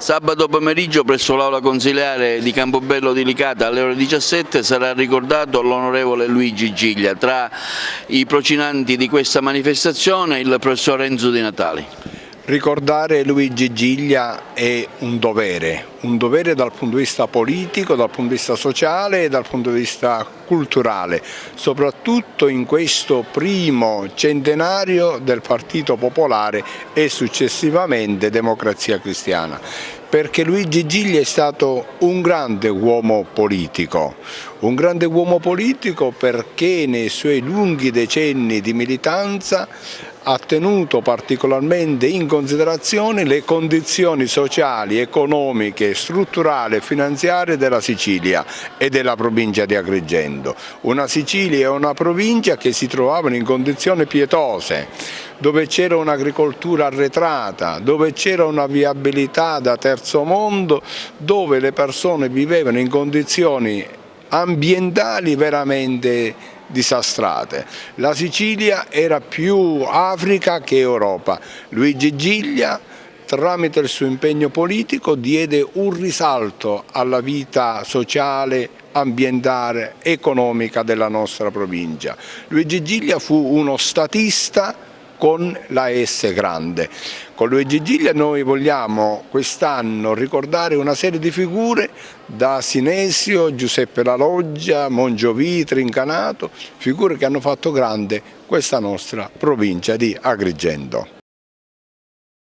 Sabato pomeriggio presso l'Aula Consiliare di Campobello di Licata alle ore 17 sarà ricordato l'onorevole Luigi Giglia. Tra i procinanti di questa manifestazione il professor Enzo Di Natali. Ricordare Luigi Giglia è un dovere dal punto di vista politico, dal punto di vista sociale e dal punto di vista culturale, soprattutto in questo primo centenario del Partito Popolare e successivamente Democrazia Cristiana. Perché Luigi Giglia è stato un grande uomo politico perché nei suoi lunghi decenni di militanza ha tenuto particolarmente in considerazione le condizioni sociali, economiche, strutturali e finanziarie della Sicilia e della provincia di Agrigento. Una Sicilia e una provincia che si trovavano in condizioni pietose, dove c'era un'agricoltura arretrata, dove c'era una viabilità da terzo mondo, dove le persone vivevano in condizioni ambientali veramente disastrate. La Sicilia era più Africa che Europa. Luigi Giglia, tramite il suo impegno politico, diede un risalto alla vita sociale, ambientale, economica della nostra provincia. Luigi Giglia fu uno statista con la S grande. Con Luigi Giglia noi vogliamo quest'anno ricordare una serie di figure, da Sinesio, Giuseppe La Loggia, Mongiovì, Trincanato, figure che hanno fatto grande questa nostra provincia di Agrigento.